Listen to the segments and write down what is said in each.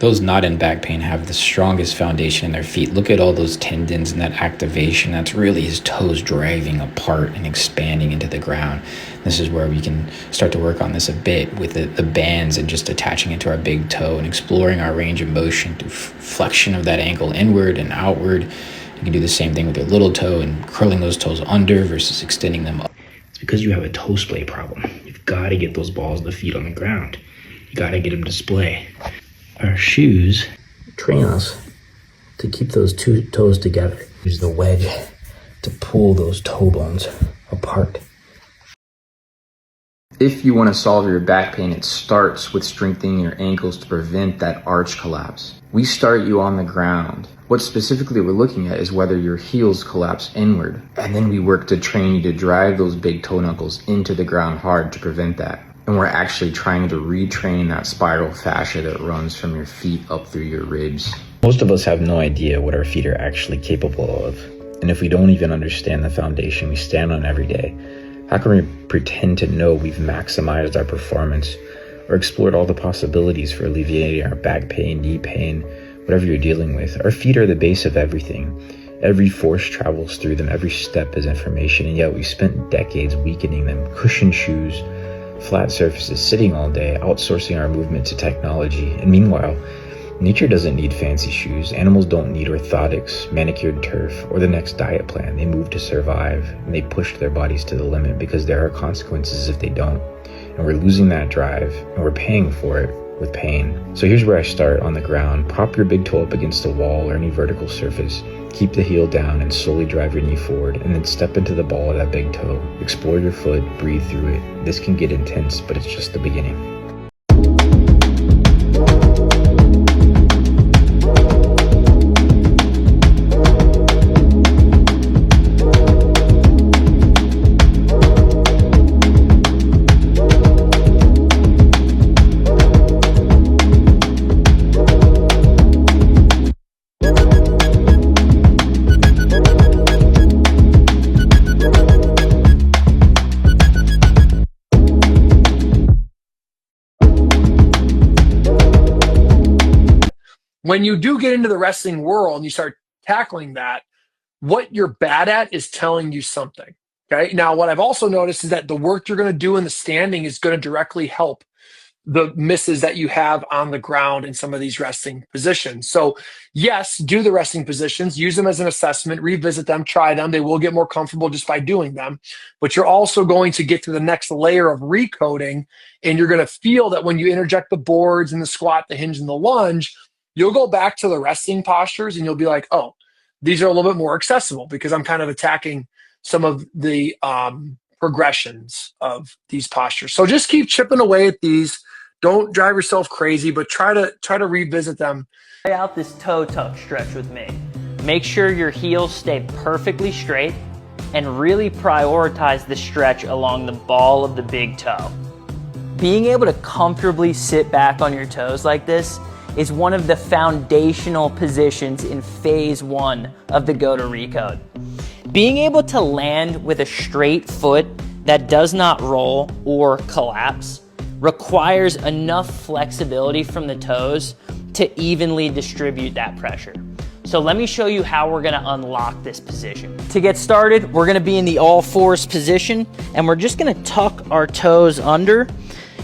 Those not in back pain have the strongest foundation in their feet. Look at all those tendons and that activation. That's really his toes driving apart and expanding into the ground. This is where we can start to work on this a bit with the bands and just attaching it to our big toe and exploring our range of motion through flexion of that ankle inward and outward. You can do the same thing with your little toe and curling those toes under versus extending them up. It's because you have a toe splay problem. You've got to get those balls of the feet on the ground. You got to get them to splay. Our shoes train us to keep those two toes together. Use the wedge to pull those toe bones apart. If you want to solve your back pain, it starts with strengthening your ankles to prevent that arch collapse. We start you on the ground. What specifically we're looking at is whether your heels collapse inward. And then we work to train you to drive those big toe knuckles into the ground hard to prevent that. And we're actually trying to retrain that spiral fascia that runs from your feet up through your ribs. Most of us have no idea what our feet are actually capable of. And if we don't even understand the foundation we stand on every day, how can we pretend to know we've maximized our performance or explored all the possibilities for alleviating our back pain, knee pain, whatever you're dealing with? Our feet are the base of everything. Every force travels through them. Every step is information. And yet we spent decades weakening them. Cushioned shoes, flat surfaces, sitting all day, outsourcing our movement to technology. And meanwhile, nature doesn't need fancy shoes. Animals don't need orthotics, manicured turf, or the next diet plan. They move to survive, and they push their bodies to the limit because there are consequences if they don't. And we're losing that drive, and we're paying for it with pain. So here's where I start on the ground. Prop your big toe up against a wall or any vertical surface. Keep the heel down and slowly drive your knee forward, and then step into the ball of that big toe. Explore your foot, breathe through it. This can get intense, but it's just the beginning. When you do get into the wrestling world and you start tackling that, what you're bad at is telling you something. Okay. Now, what I've also noticed is that the work you're going to do in the standing is going to directly help the misses that you have on the ground in some of these resting positions. So yes, do the resting positions, use them as an assessment, revisit them, try them. They will get more comfortable just by doing them, but you're also going to get to the next layer of recoding. And you're going to feel that when you interject the boards and the squat, the hinge and the lunge, you'll go back to the resting postures and you'll be like, oh, these are a little bit more accessible because I'm kind of attacking some of the progressions of these postures. So just keep chipping away at these. Don't drive yourself crazy, but try to revisit them. Try out this toe tuck stretch with me. Make sure your heels stay perfectly straight and really prioritize the stretch along the ball of the big toe. Being able to comfortably sit back on your toes like this is one of the foundational positions in phase 1 of the GOATA Recode. Being able to land with a straight foot that does not roll or collapse requires enough flexibility from the toes to evenly distribute that pressure. So let me show you how we're gonna unlock this position. To get started, we're gonna be in the all fours position and we're just gonna tuck our toes under.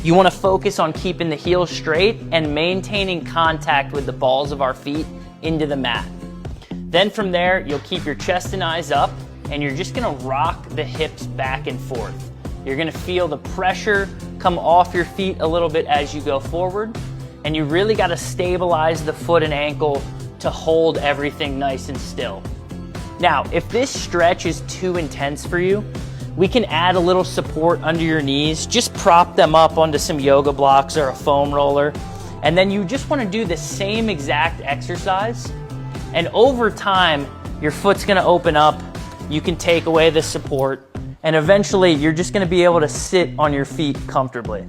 You want to focus on keeping the heels straight and maintaining contact with the balls of our feet into the mat. Then from there, you'll keep your chest and eyes up and you're just going to rock the hips back and forth. You're going to feel the pressure come off your feet a little bit as you go forward, and you really got to stabilize the foot and ankle to hold everything nice and still. Now, if this stretch is too intense for you, we can add a little support under your knees. Just prop them up onto some yoga blocks or a foam roller. And then you just want to do the same exact exercise. And over time, your foot's going to open up. You can take away the support. And eventually, you're just going to be able to sit on your feet comfortably.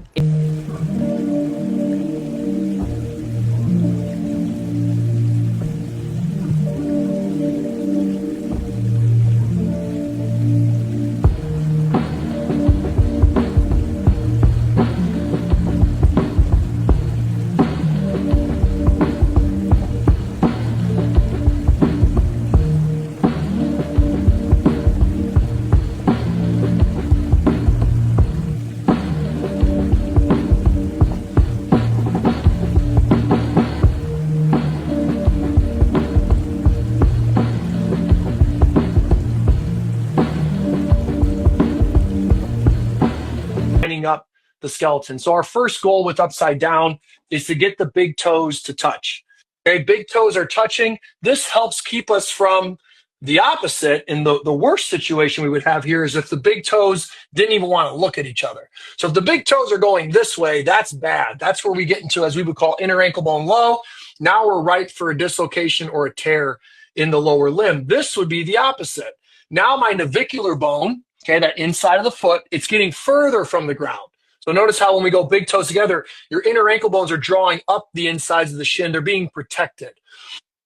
the skeleton. So our first goal with upside down is to get the big toes to touch. Okay, big toes are touching. This helps keep us from the opposite. And the worst situation we would have here is if the big toes didn't even want to look at each other. So if the big toes are going this way, that's bad. That's where we get into, as we would call, inner ankle bone low. Now we're ripe for a dislocation or a tear in the lower limb. This would be the opposite. Now my navicular bone, okay, that inside of the foot, it's getting further from the ground. So notice how when we go big toes together, your inner ankle bones are drawing up the insides of the shin. They're being protected.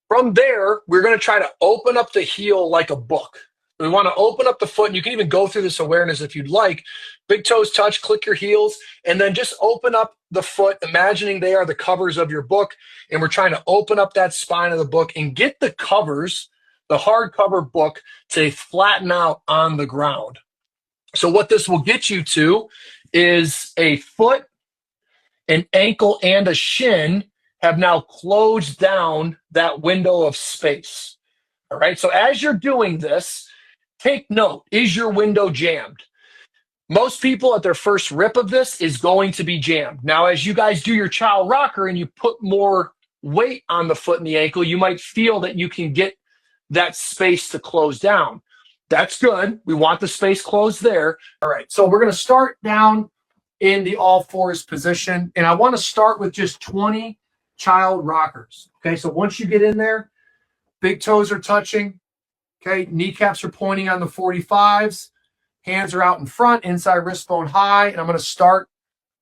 From there, we're going to try to open up the heel like a book. We want to open up the foot, and you can even go through this awareness if you'd like. Big toes touch, click your heels, and then just open up the foot, imagining they are the covers of your book. And we're trying to open up that spine of the book and get the covers, the hardcover book, to flatten out on the ground. So what this will get you to is a foot, an ankle, and a shin have now closed down that window of space. All right. So as you're doing this, take note, is your window jammed? Most people at their first rip of this is going to be jammed. Now, as you guys do your child rocker and you put more weight on the foot and the ankle, you might feel that you can get that space to close down. That's good. We want the space closed there. All right. So we're going to start down in the all fours position. And I want to start with just 20 child rockers. Okay, so once you get in there, big toes are touching. Okay, kneecaps are pointing on the 45s. Hands are out in front, inside wrist bone high. And I'm going to start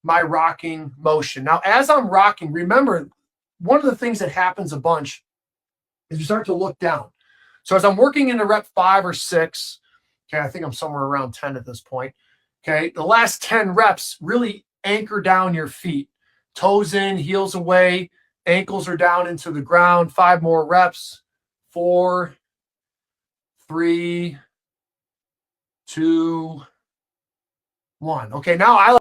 my rocking motion. Now, as I'm rocking, remember, one of the things that happens a bunch is you start to look down. So as I'm working into rep 5 or 6, okay, I think I'm somewhere around 10 at this point. Okay, the last 10 reps, really anchor down your feet. Toes in, heels away, ankles are down into the ground. 5 more reps. 4, 3, 2, 1. Okay, now I